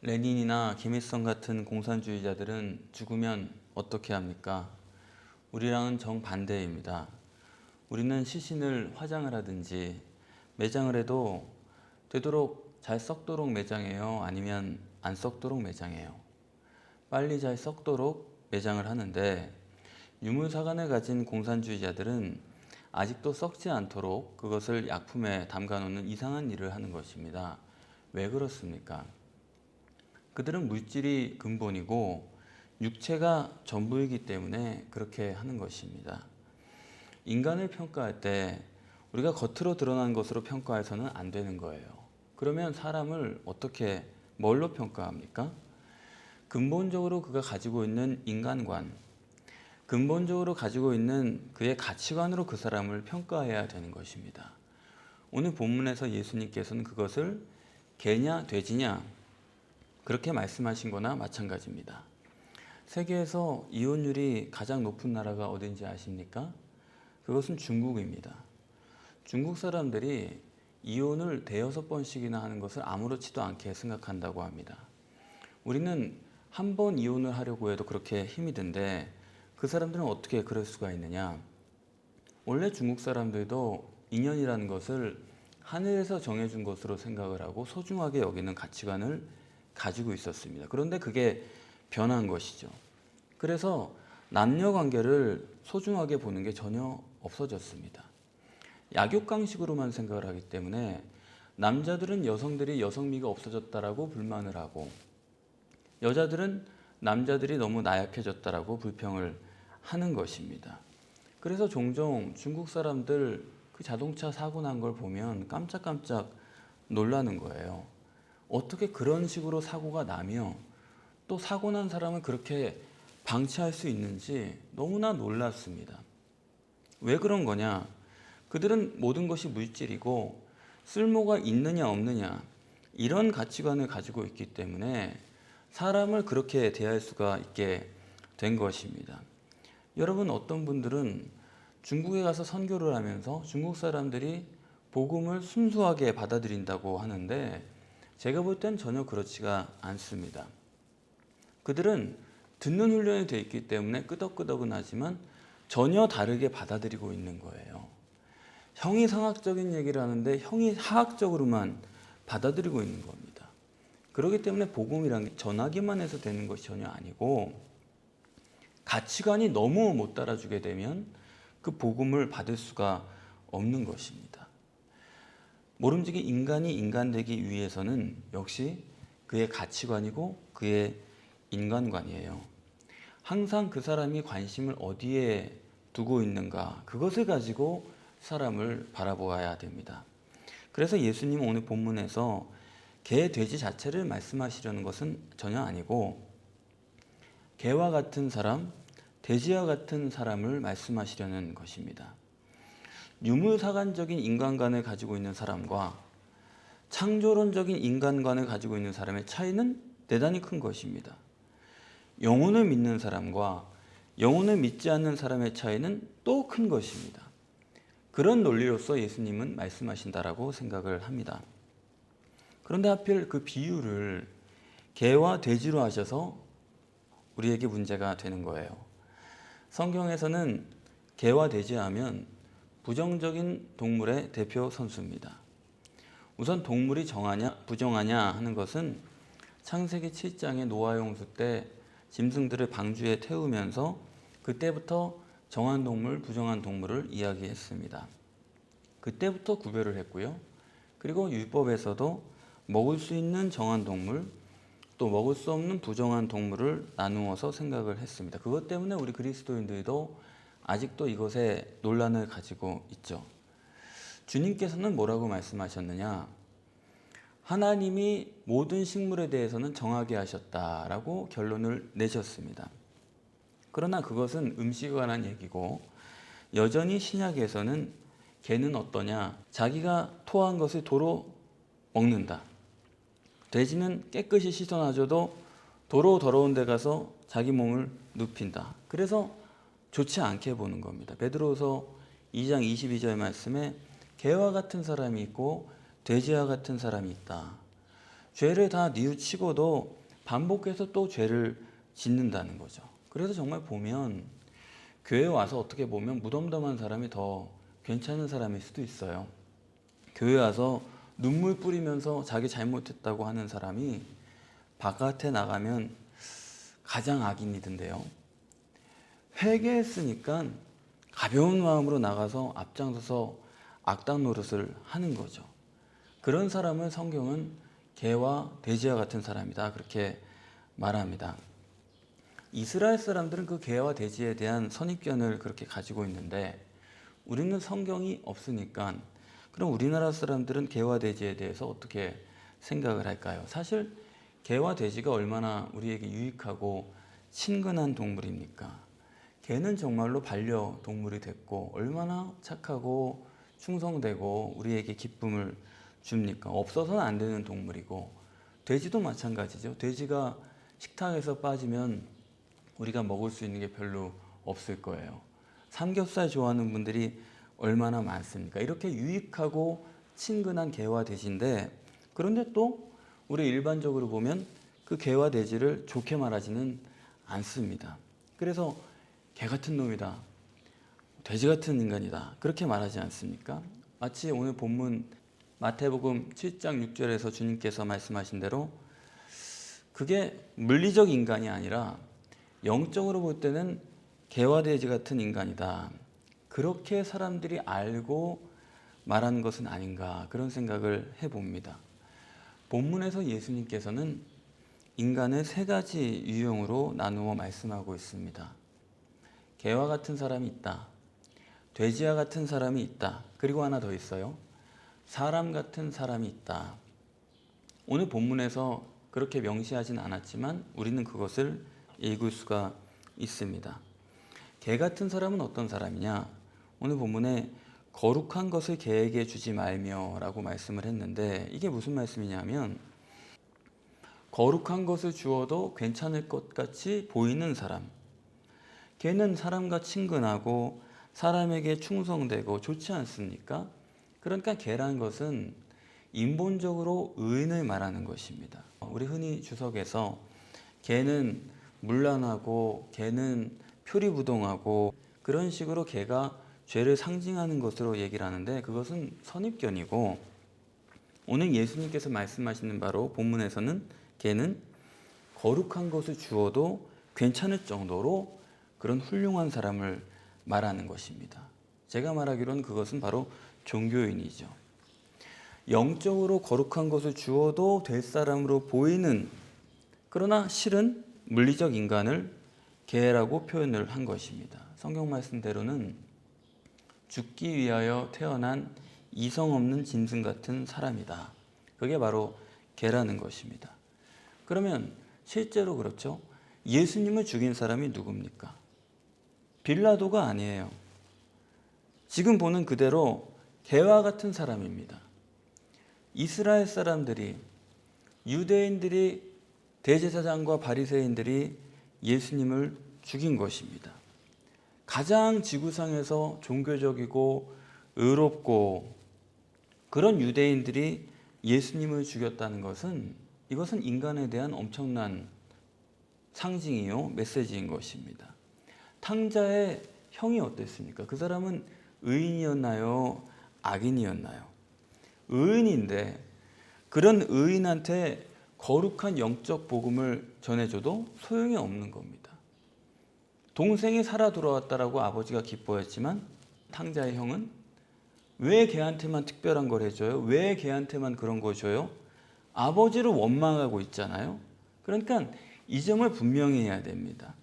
레닌이나 김일성 같은 공산주의자들은 죽으면 어떻게 합니까? 우리랑은 정반대입니다. 우리는 시신을 화장을 하든지 매장을 해도 되도록 잘 썩도록 매장해요? 아니면 안 썩도록 매장해요? 빨리 잘 썩도록 매장을 하는데 유물사관을 가진 공산주의자들은 아직도 썩지 않도록 그것을 약품에 담가놓는 이상한 일을 하는 것입니다. 왜 그렇습니까? 그들은 물질이 근본이고 육체가 전부이기 때문에 그렇게 하는 것입니다. 인간을 평가할 때 우리가 겉으로 드러난 것으로 평가해서는 안 되는 거예요. 그러면 사람을 어떻게 뭘로 평가합니까? 근본적으로 그가 가지고 있는 인간관, 근본적으로 가지고 있는 그의 가치관으로 그 사람을 평가해야 되는 것입니다. 오늘 본문에서 예수님께서는 그것을 개냐 돼지냐 그렇게 말씀하신 거나 마찬가지입니다. 세계에서 이혼율이 가장 높은 나라가 어딘지 아십니까? 그것은 중국입니다. 중국 사람들이 이혼을 대여섯 번씩이나 하는 것을 아무렇지도 않게 생각한다고 합니다. 우리는 한 번 이혼을 하려고 해도 그렇게 힘이 든데 그 사람들은 어떻게 그럴 수가 있느냐? 원래 중국 사람들도 인연이라는 것을 하늘에서 정해준 것으로 생각을 하고 소중하게 여기는 가치관을 가지고 있었습니다. 그런데 그게 변한 것이죠. 그래서 남녀 관계를 소중하게 보는 게 전혀 없어졌습니다. 약육강식으로만 생각을 하기 때문에 남자들은 여성들이 여성미가 없어졌다라고 불만을 하고 여자들은 남자들이 너무 나약해졌다라고 불평을 하는 것입니다. 그래서 종종 중국 사람들 그 자동차 사고 난 걸 보면 깜짝깜짝 놀라는 거예요. 어떻게 그런 식으로 사고가 나며 또 사고 난 사람을 그렇게 방치할 수 있는지 너무나 놀랐습니다. 왜 그런 거냐? 그들은 모든 것이 물질이고 쓸모가 있느냐 없느냐 이런 가치관을 가지고 있기 때문에 사람을 그렇게 대할 수가 있게 된 것입니다. 여러분, 어떤 분들은 중국에 가서 선교를 하면서 중국 사람들이 복음을 순수하게 받아들인다고 하는데 제가 볼 땐 전혀 그렇지가 않습니다. 그들은 듣는 훈련이 되어 있기 때문에 끄덕끄덕은 하지만 전혀 다르게 받아들이고 있는 거예요. 형이상학적인 얘기를 하는데 형이하학적으로만 받아들이고 있는 겁니다. 그렇기 때문에 복음이란 게 전하기만 해서 되는 것이 전혀 아니고 가치관이 너무 못 따라주게 되면 그 복음을 받을 수가 없는 것입니다. 모름지기 인간이 인간되기 위해서는 역시 그의 가치관이고 그의 인간관이에요. 항상 그 사람이 관심을 어디에 두고 있는가 그것을 가지고 사람을 바라보아야 됩니다. 그래서 예수님은 오늘 본문에서 개, 돼지 자체를 말씀하시려는 것은 전혀 아니고 개와 같은 사람, 돼지와 같은 사람을 말씀하시려는 것입니다. 유물사관적인 인간관을 가지고 있는 사람과 창조론적인 인간관을 가지고 있는 사람의 차이는 대단히 큰 것입니다. 영혼을 믿는 사람과 영혼을 믿지 않는 사람의 차이는 또 큰 것입니다. 그런 논리로서 예수님은 말씀하신다라고 생각을 합니다. 그런데 하필 그 비유를 개와 돼지로 하셔서 우리에게 문제가 되는 거예요. 성경에서는 개와 돼지 하면 부정적인 동물의 대표 선수입니다. 우선 동물이 정하냐 부정하냐 하는 것은 창세기 7장의 노아 홍수 때 짐승들을 방주에 태우면서 그때부터 정한 동물, 부정한 동물을 이야기했습니다. 그때부터 구별을 했고요. 그리고 율법에서도 먹을 수 있는 정한 동물, 또 먹을 수 없는 부정한 동물을 나누어서 생각을 했습니다. 그것 때문에 우리 그리스도인들도 아직도 이것에 논란을 가지고 있죠. 주님께서는 뭐라고 말씀하셨느냐? 하나님이 모든 식물에 대해서는 정하게 하셨다라고 결론을 내셨습니다. 그러나 그것은 음식에 관한 얘기고 여전히 신약에서는 개는 어떠냐? 자기가 토한 것을 도로 먹는다. 돼지는 깨끗이 씻어놔줘도 도로 더러운 데 가서 자기 몸을 눕힌다. 그래서 좋지 않게 보는 겁니다. 베드로서 2장 22절 말씀에 개와 같은 사람이 있고 돼지와 같은 사람이 있다. 죄를 다 뉘우치고도 반복해서 또 죄를 짓는다는 거죠. 그래서 정말 보면 교회에 와서 어떻게 보면 무덤덤한 사람이 더 괜찮은 사람일 수도 있어요. 교회에 와서 눈물 뿌리면서 자기 잘못했다고 하는 사람이 바깥에 나가면 가장 악인이던데요. 회개했으니까 가벼운 마음으로 나가서 앞장서서 악당 노릇을 하는 거죠. 그런 사람은 성경은 개와 돼지와 같은 사람이다, 그렇게 말합니다. 이스라엘 사람들은 그 개와 돼지에 대한 선입견을 그렇게 가지고 있는데 우리는 성경이 없으니까 그럼 우리나라 사람들은 개와 돼지에 대해서 어떻게 생각을 할까요? 사실 개와 돼지가 얼마나 우리에게 유익하고 친근한 동물입니까? 개는 정말로 반려동물이 됐고 얼마나 착하고 충성되고 우리에게 기쁨을 줍니까? 없어서는 안 되는 동물이고, 돼지도 마찬가지죠. 돼지가 식탁에서 빠지면 우리가 먹을 수 있는 게 별로 없을 거예요. 삼겹살 좋아하는 분들이 얼마나 많습니까? 이렇게 유익하고 친근한 개와 돼지인데, 그런데 또 우리 일반적으로 보면 그 개와 돼지를 좋게 말하지는 않습니다. 그래서 개 같은 놈이다, 돼지 같은 인간이다, 그렇게 말하지 않습니까? 마치 오늘 본문 마태복음 7장 6절에서 주님께서 말씀하신 대로 그게 물리적 인간이 아니라 영적으로 볼 때는 개와 돼지 같은 인간이다, 그렇게 사람들이 알고 말하는 것은 아닌가, 그런 생각을 해봅니다. 본문에서 예수님께서는 인간을 세 가지 유형으로 나누어 말씀하고 있습니다. 개와 같은 사람이 있다, 돼지와 같은 사람이 있다, 그리고 하나 더 있어요. 사람 같은 사람이 있다. 오늘 본문에서 그렇게 명시하진 않았지만 우리는 그것을 읽을 수가 있습니다. 개 같은 사람은 어떤 사람이냐? 오늘 본문에 거룩한 것을 개에게 주지 말며 라고 말씀을 했는데, 이게 무슨 말씀이냐면 거룩한 것을 주어도 괜찮을 것 같이 보이는 사람, 개는 사람과 친근하고 사람에게 충성되고 좋지 않습니까? 그러니까 개란 것은 인본적으로 의인을 말하는 것입니다. 우리 흔히 주석에서 개는 문란하고 개는 표리부동하고 그런 식으로 개가 죄를 상징하는 것으로 얘기를 하는데, 그것은 선입견이고, 오늘 예수님께서 말씀하시는 바로 본문에서는 개는 거룩한 것을 주어도 괜찮을 정도로 그런 훌륭한 사람을 말하는 것입니다. 제가 말하기로는 그것은 바로 종교인이죠. 영적으로 거룩한 것을 주어도 될 사람으로 보이는, 그러나 실은 물리적 인간을 개라고 표현을 한 것입니다. 성경 말씀대로는 죽기 위하여 태어난 이성 없는 짐승 같은 사람이다, 그게 바로 개라는 것입니다. 그러면 실제로 그렇죠. 예수님을 죽인 사람이 누굽니까? 빌라도가 아니에요. 지금 보는 그대로 개와 같은 사람입니다. 이스라엘 사람들이, 유대인들이, 대제사장과 바리새인들이 예수님을 죽인 것입니다. 가장 지구상에서 종교적이고 의롭고 그런 유대인들이 예수님을 죽였다는 것은, 이것은 인간에 대한 엄청난 상징이요 메시지인 것입니다. 탕자의 형이 어땠습니까? 그 사람은 의인이었나요? 악인이었나요? 의인인데 그런 의인한테 거룩한 영적 복음을 전해줘도 소용이 없는 겁니다. 동생이 살아 돌아왔다라고 아버지가 기뻐했지만 탕자의 형은 왜 걔한테만 특별한 걸 해줘요? 왜 걔한테만 그런 걸 줘요? 아버지를 원망하고 있잖아요. 그러니까 이 점을 분명히 해야 됩니다.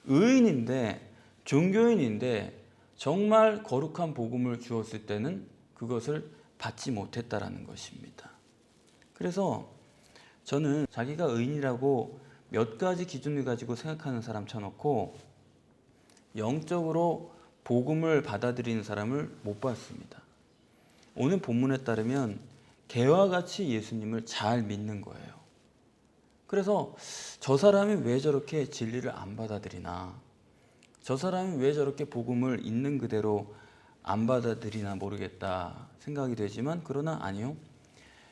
의인인데, 종교인인데 정말 거룩한 복음을 주었을 때는 그것을 받지 못했다라는 것입니다. 그래서 저는 자기가 의인이라고 몇 가지 기준을 가지고 생각하는 사람 쳐놓고 영적으로 복음을 받아들이는 사람을 못 봤습니다. 오늘 본문에 따르면 개와 같이 예수님을 잘 믿는 거예요. 그래서 저 사람이 왜 저렇게 진리를 안 받아들이나, 저 사람이 왜 저렇게 복음을 있는 그대로 안 받아들이나 모르겠다 생각이 되지만, 그러나 아니요,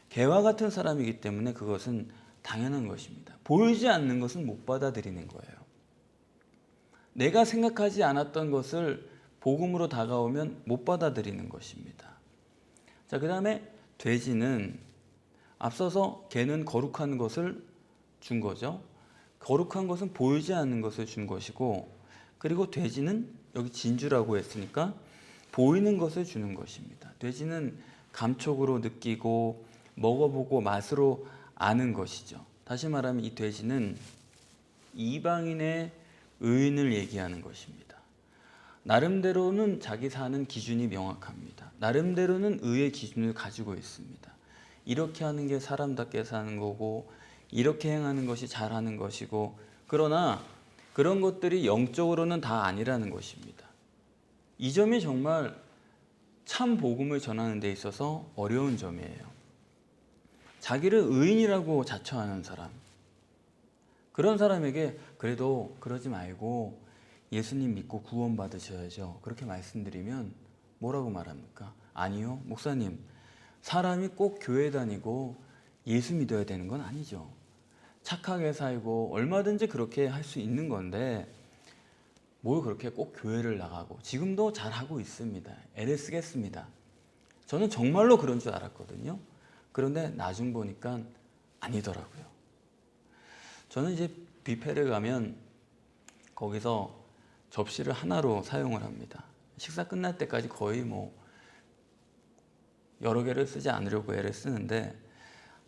개와 같은 사람이기 때문에 그것은 당연한 것입니다. 보이지 않는 것은 못 받아들이는 거예요. 내가 생각하지 않았던 것을 복음으로 다가오면 못 받아들이는 것입니다. 자, 그 다음에 돼지는 앞서서 개는 거룩한 것을 준 거죠. 거룩한 것은 보이지 않는 것을 준 것이고, 그리고 돼지는 여기 진주라고 했으니까 보이는 것을 주는 것입니다. 돼지는 감촉으로 느끼고 먹어보고 맛으로 아는 것이죠. 다시 말하면 이 돼지는 이방인의 의인을 얘기하는 것입니다. 나름대로는 자기 사는 기준이 명확합니다. 나름대로는 의의 기준을 가지고 있습니다. 이렇게 하는 게 사람답게 사는 거고, 이렇게 행하는 것이 잘하는 것이고, 그러나 그런 것들이 영적으로는 다 아니라는 것입니다. 이 점이 정말 참 복음을 전하는 데 있어서 어려운 점이에요. 자기를 의인이라고 자처하는 사람, 그런 사람에게 그래도 그러지 말고 예수님 믿고 구원 받으셔야죠, 그렇게 말씀드리면 뭐라고 말합니까? 아니요, 목사님, 사람이 꼭 교회 다니고 예수 믿어야 되는 건 아니죠. 착하게 살고 얼마든지 그렇게 할 수 있는 건데 뭘 그렇게 꼭 교회를 나가고, 지금도 잘하고 있습니다. 애를 쓰겠습니다. 저는 정말로 그런 줄 알았거든요. 그런데 나중 보니까 아니더라고요. 저는 이제 뷔페를 가면 거기서 접시를 하나로 사용을 합니다. 식사 끝날 때까지 거의 여러 개를 쓰지 않으려고 애를 쓰는데,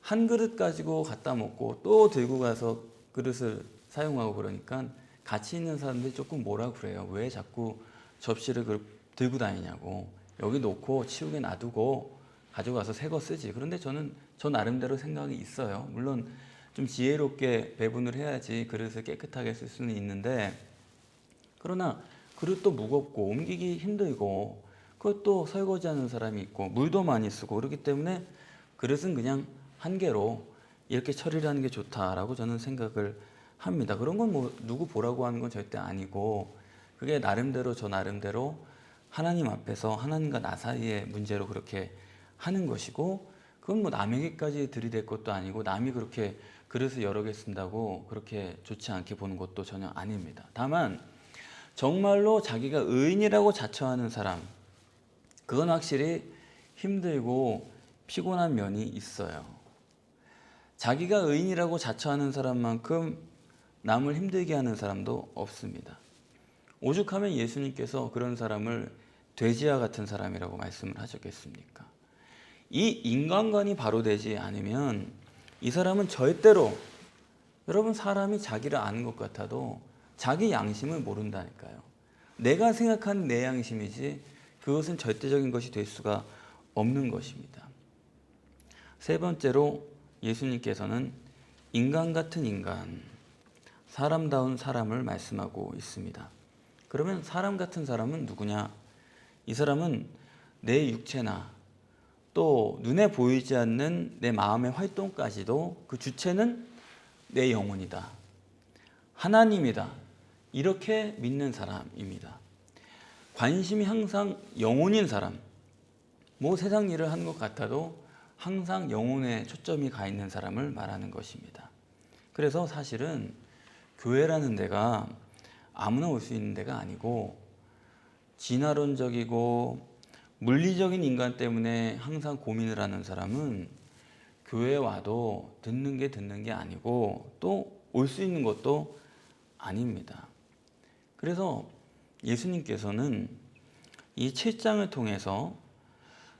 한 그릇 가지고 갖다 먹고 또 들고 가서 그릇을 사용하고 그러니까 같이 있는 사람들이 조금 뭐라 그래요. 왜 자꾸 접시를 들고 다니냐고. 여기 놓고 치우게 놔두고 가져가서 새 거 쓰지. 그런데 저는 저 나름대로 생각이 있어요. 물론 좀 지혜롭게 배분을 해야지 그릇을 깨끗하게 쓸 수는 있는데, 그러나 그릇도 무겁고 옮기기 힘들고 그것도 설거지하는 사람이 있고 물도 많이 쓰고 그렇기 때문에 그릇은 그냥 한 개로 이렇게 처리를 하는 게 좋다라고 저는 생각을 합니다. 그런 건 누구 보라고 하는 건 절대 아니고, 그게 나름대로 저 나름대로 하나님 앞에서 하나님과 나 사이의 문제로 그렇게 하는 것이고, 그건 남에게까지 들이댈 것도 아니고, 남이 그렇게 그릇을 여러 개 쓴다고 그렇게 좋지 않게 보는 것도 전혀 아닙니다. 다만 정말로 자기가 의인이라고 자처하는 사람, 그건 확실히 힘들고 피곤한 면이 있어요. 자기가 의인이라고 자처하는 사람만큼 남을 힘들게 하는 사람도 없습니다. 오죽하면 예수님께서 그런 사람을 돼지와 같은 사람이라고 말씀을 하셨겠습니까? 이 인간관이 바로 되지 않으면 이 사람은 절대로, 여러분, 사람이 자기를 아는 것 같아도 자기 양심을 모른다니까요. 내가 생각하는 내 양심이지 그것은 절대적인 것이 될 수가 없는 것입니다. 세 번째로 예수님께서는 인간 같은 인간, 사람다운 사람을 말씀하고 있습니다. 그러면 사람 같은 사람은 누구냐? 이 사람은 내 육체나 또 눈에 보이지 않는 내 마음의 활동까지도 그 주체는 내 영혼이다, 하나님이다, 이렇게 믿는 사람입니다. 관심이 항상 영혼인 사람, 세상 일을 하는 것 같아도 항상 영혼에 초점이 가 있는 사람을 말하는 것입니다. 그래서 사실은 교회라는 데가 아무나 올 수 있는 데가 아니고, 진화론적이고 물리적인 인간 때문에 항상 고민을 하는 사람은 교회에 와도 듣는 게 아니고 또 올 수 있는 것도 아닙니다. 그래서 예수님께서는 이 7장을 통해서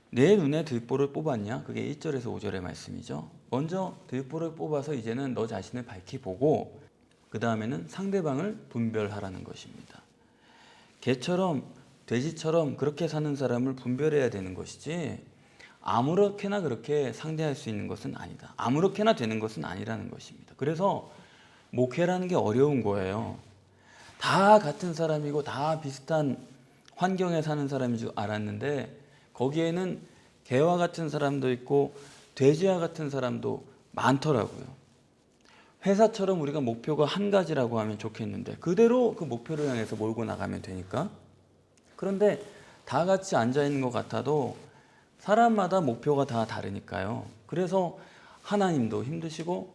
내 눈에 들보를 뽑았냐? 그게 1절에서 5절의 말씀이죠. 먼저 들보를 뽑아서 이제는 너 자신을 밝히 보고 그 다음에는 상대방을 분별하라는 것입니다. 개처럼 돼지처럼 그렇게 사는 사람을 분별해야 되는 것이지, 아무렇게나 그렇게 상대할 수 있는 것은 아니다. 아무렇게나 되는 것은 아니라는 것입니다. 그래서 목회라는 게 어려운 거예요. 다 같은 사람이고 다 비슷한 환경에 사는 사람인 줄 알았는데, 거기에는 개와 같은 사람도 있고 돼지와 같은 사람도 많더라고요. 회사처럼 우리가 목표가 한 가지라고 하면 좋겠는데 그대로 그 목표를 향해서 몰고 나가면 되니까. 그런데 다 같이 앉아 있는 것 같아도 사람마다 목표가 다 다르니까요. 그래서 하나님도 힘드시고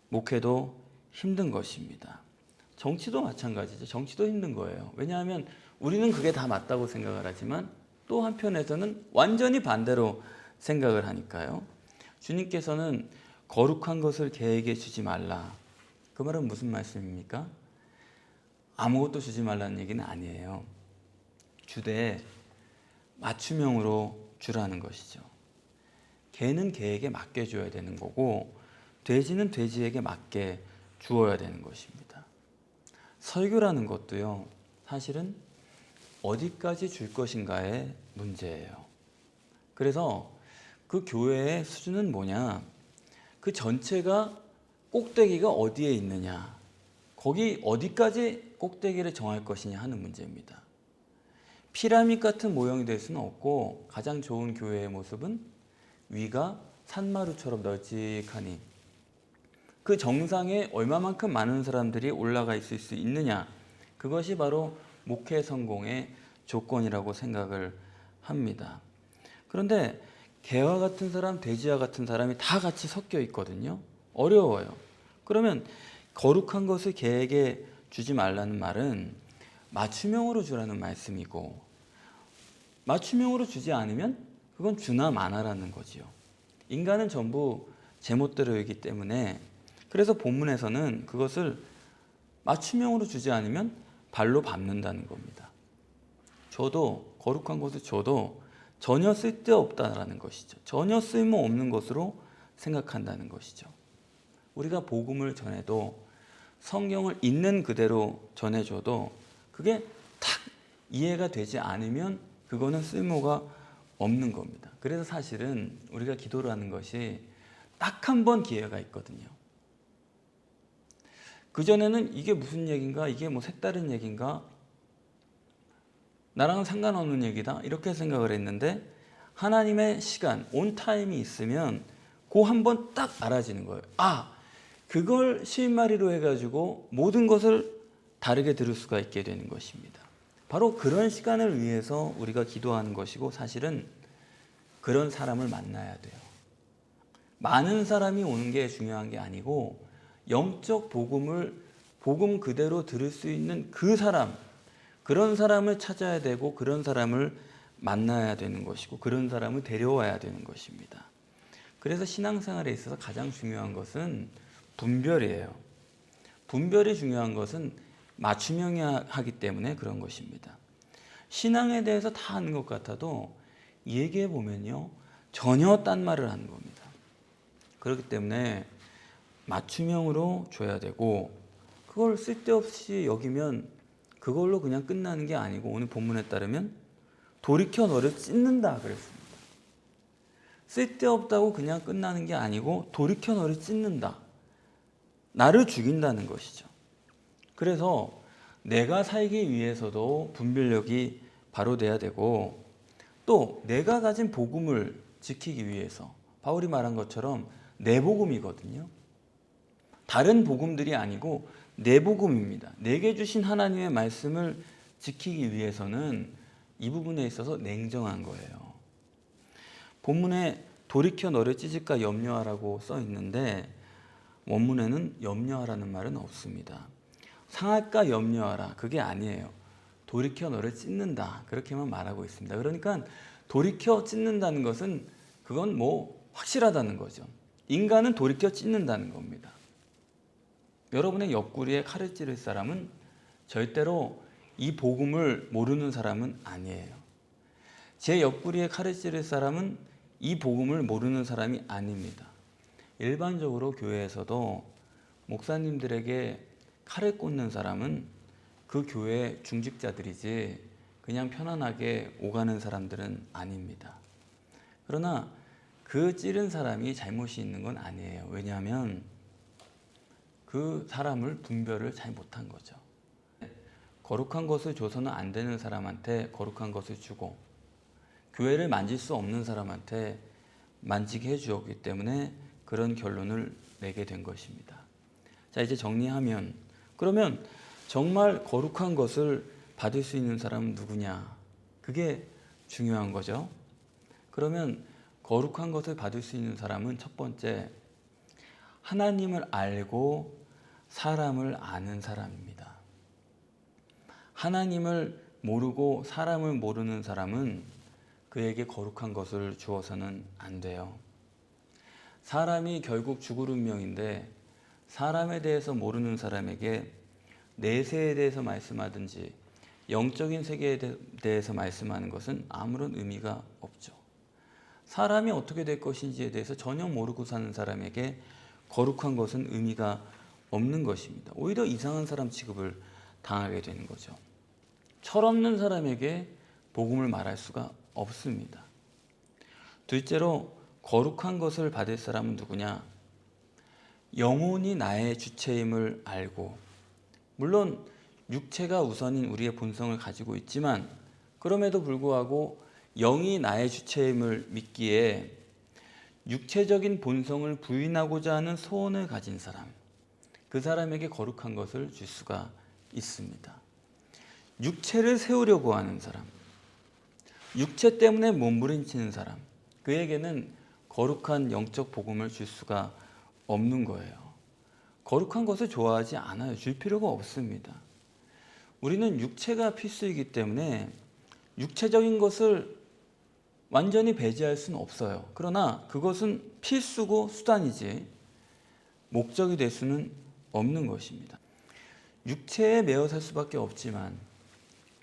목회도 힘든 것입니다. 정치도 마찬가지죠. 정치도 힘든 거예요. 왜냐하면 우리는 그게 다 맞다고 생각을 하지만 또 한편에서는 완전히 반대로 생각을 하니까요. 주님께서는 거룩한 것을 개에게 주지 말라. 그 말은 무슨 말씀입니까? 아무것도 주지 말라는 얘기는 아니에요. 주되 맞춤형으로 주라는 것이죠. 개는 개에게 맡겨줘야 되는 거고 돼지는 돼지에게 맡겨 주어야 되는 것입니다. 설교라는 것도요, 사실은 어디까지 줄 것인가의 문제예요. 그래서 그 교회의 수준은 뭐냐? 그 전체가 꼭대기가 어디에 있느냐? 거기 어디까지 꼭대기를 정할 것이냐 하는 문제입니다. 피라밋 같은 모형이 될 수는 없고 가장 좋은 교회의 모습은 위가 산마루처럼 널찍하니 그 정상에 얼마만큼 많은 사람들이 올라가 있을 수 있느냐, 그것이 바로 목회 성공의 조건이라고 생각을 합니다. 그런데 개와 같은 사람, 돼지와 같은 사람이 다 같이 섞여 있거든요. 어려워요. 그러면 거룩한 것을 개에게 주지 말라는 말은 맞춤형으로 주라는 말씀이고, 맞춤형으로 주지 않으면 그건 주나 마나라는 거지요. 인간은 전부 제멋대로이기 때문에, 그래서 본문에서는 그것을 맞춤형으로 주지 않으면 발로 밟는다는 겁니다. 저도 거룩한 것을 줘도 전혀 쓸데없다라는 것이죠. 전혀 쓸모없는 것으로 생각한다는 것이죠. 우리가 복음을 전해도 성경을 있는 그대로 전해줘도 그게 탁 이해가 되지 않으면 그거는 쓸모가 없는 겁니다. 그래서 사실은 우리가 기도를 하는 것이 딱 한 번 기회가 있거든요. 그전에는 이게 무슨 얘기인가? 이게 뭐 색다른 얘기인가? 나랑은 상관없는 얘기다? 이렇게 생각을 했는데 하나님의 시간, 온 타임이 있으면 그 한 번 딱 알아지는 거예요. 아, 그걸 실마리로 해가지고 모든 것을 다르게 들을 수가 있게 되는 것입니다. 바로 그런 시간을 위해서 우리가 기도하는 것이고, 사실은 그런 사람을 만나야 돼요. 많은 사람이 오는 게 중요한 게 아니고 영적 복음을 복음 그대로 들을 수 있는 그 사람, 그런 사람을 찾아야 되고 그런 사람을 만나야 되는 것이고 그런 사람을 데려와야 되는 것입니다. 그래서 신앙생활에 있어서 가장 중요한 것은 분별이에요. 분별이 중요한 것은 맞춤형하기 때문에 그런 것입니다. 신앙에 대해서 다 아는 것 같아도 얘기해 보면요, 전혀 딴 말을 하는 겁니다. 그렇기 때문에 맞춤형으로 줘야 되고, 그걸 쓸데없이 여기면 그걸로 그냥 끝나는 게 아니고, 오늘 본문에 따르면 돌이켜 너를 찢는다 그랬습니다. 쓸데없다고 그냥 끝나는 게 아니고 돌이켜 너를 찢는다. 나를 죽인다는 것이죠. 그래서 내가 살기 위해서도 분별력이 바로 돼야 되고, 또 내가 가진 복음을 지키기 위해서, 바울이 말한 것처럼 내 복음이거든요. 다른 복음들이 아니고 내 복음입니다. 내게 주신 하나님의 말씀을 지키기 위해서는 이 부분에 있어서 냉정한 거예요. 본문에 돌이켜 너를 찢을까 염려하라고 써 있는데 원문에는 염려하라는 말은 없습니다. 상할까 염려하라, 그게 아니에요. 돌이켜 너를 찢는다, 그렇게만 말하고 있습니다. 그러니까 돌이켜 찢는다는 것은 그건 뭐 확실하다는 거죠. 인간은 돌이켜 찢는다는 겁니다. 여러분의 옆구리에 칼을 찌를 사람은 절대로 이 복음을 모르는 사람은 아니에요. 제 옆구리에 칼을 찌를 사람은 이 복음을 모르는 사람이 아닙니다. 일반적으로 교회에서도 목사님들에게 칼을 꽂는 사람은 그 교회 중직자들이지 그냥 편안하게 오가는 사람들은 아닙니다. 그러나 그 찌른 사람이 잘못이 있는 건 아니에요. 왜냐하면 그 사람을 분별을 잘 못한 거죠. 거룩한 것을 줘서는 안 되는 사람한테 거룩한 것을 주고, 교회를 만질 수 없는 사람한테 만지게 해주었기 때문에 그런 결론을 내게 된 것입니다. 자, 이제 정리하면, 그러면 정말 거룩한 것을 받을 수 있는 사람은 누구냐? 그게 중요한 거죠. 그러면 거룩한 것을 받을 수 있는 사람은 첫 번째, 하나님을 알고 사람을 아는 사람입니다. 하나님을 모르고 사람을 모르는 사람은 그에게 거룩한 것을 주어서는 안 돼요. 사람이 결국 죽을 운명인데 사람에 대해서 모르는 사람에게 내세에 대해서 말씀하든지 영적인 세계에 대해서 말씀하는 것은 아무런 의미가 없죠. 사람이 어떻게 될 것인지에 대해서 전혀 모르고 사는 사람에게 거룩한 것은 의미가 없는 것입니다. 오히려 이상한 사람 취급을 당하게 되는 거죠. 철없는 사람에게 복음을 말할 수가 없습니다. 둘째로 거룩한 것을 받을 사람은 누구냐? 영혼이 나의 주체임을 알고, 물론 육체가 우선인 우리의 본성을 가지고 있지만 그럼에도 불구하고 영이 나의 주체임을 믿기에 육체적인 본성을 부인하고자 하는 소원을 가진 사람, 그 사람에게 거룩한 것을 줄 수가 있습니다. 육체를 세우려고 하는 사람, 육체 때문에 몸부림치는 사람, 그에게는 거룩한 영적 복음을 줄 수가 없는 거예요. 거룩한 것을 좋아하지 않아요. 줄 필요가 없습니다. 우리는 육체가 필수이기 때문에 육체적인 것을 완전히 배제할 수는 없어요. 그러나 그것은 필수고 수단이지 목적이 될 수는 없는 것입니다. 육체에 매여 살 수밖에 없지만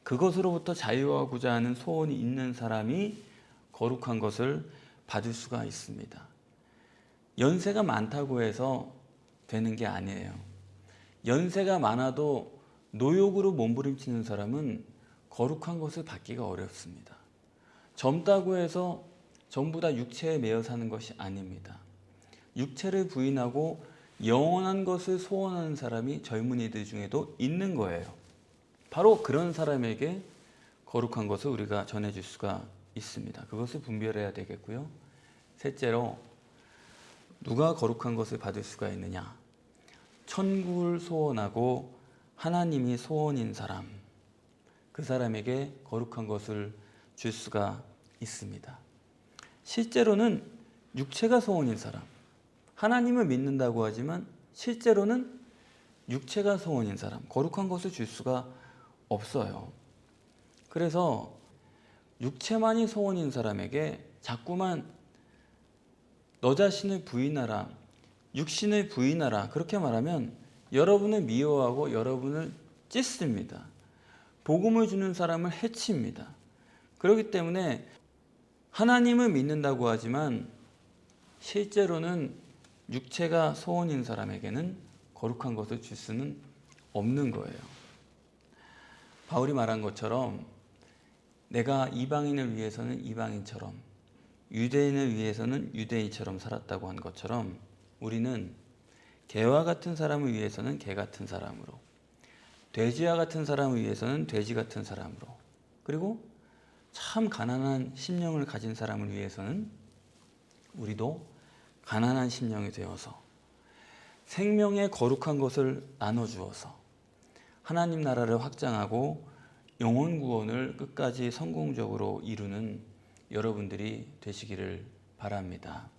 그것으로부터 자유하고자 하는 소원이 있는 사람이 거룩한 것을 받을 수가 있습니다. 연세가 많다고 해서 되는 게 아니에요. 연세가 많아도 노욕으로 몸부림치는 사람은 거룩한 것을 받기가 어렵습니다. 젊다고 해서 전부 다 육체에 매여 사는 것이 아닙니다. 육체를 부인하고 영원한 것을 소원하는 사람이 젊은이들 중에도 있는 거예요. 바로 그런 사람에게 거룩한 것을 우리가 전해줄 수가 있습니다. 그것을 분별해야 되겠고요. 셋째로, 누가 거룩한 것을 받을 수가 있느냐? 천국을 소원하고 하나님이 소원인 사람, 그 사람에게 거룩한 것을 줄 수가 있습니다. 실제로는 육체가 소원인 사람, 하나님을 믿는다고 하지만 실제로는 육체가 소원인 사람, 거룩한 것을 줄 수가 없어요. 그래서 육체만이 소원인 사람에게 자꾸만 너 자신을 부인하라, 육신을 부인하라, 그렇게 말하면 여러분을 미워하고 여러분을 찢습니다. 복음을 주는 사람을 해칩니다. 그렇기 때문에 하나님을 믿는다고 하지만 실제로는 육체가 소원인 사람에게는 거룩한 것을 줄 수는 없는 거예요. 바울이 말한 것처럼 내가 이방인을 위해서는 이방인처럼, 유대인을 위해서는 유대인처럼 살았다고 한 것처럼 우리는 개와 같은 사람을 위해서는 개 같은 사람으로, 돼지와 같은 사람을 위해서는 돼지 같은 사람으로, 그리고 참 가난한 심령을 가진 사람을 위해서는 우리도 가난한 심령이 되어서 생명의 거룩한 것을 나눠주어서 하나님 나라를 확장하고 영혼 구원을 끝까지 성공적으로 이루는 여러분들이 되시기를 바랍니다.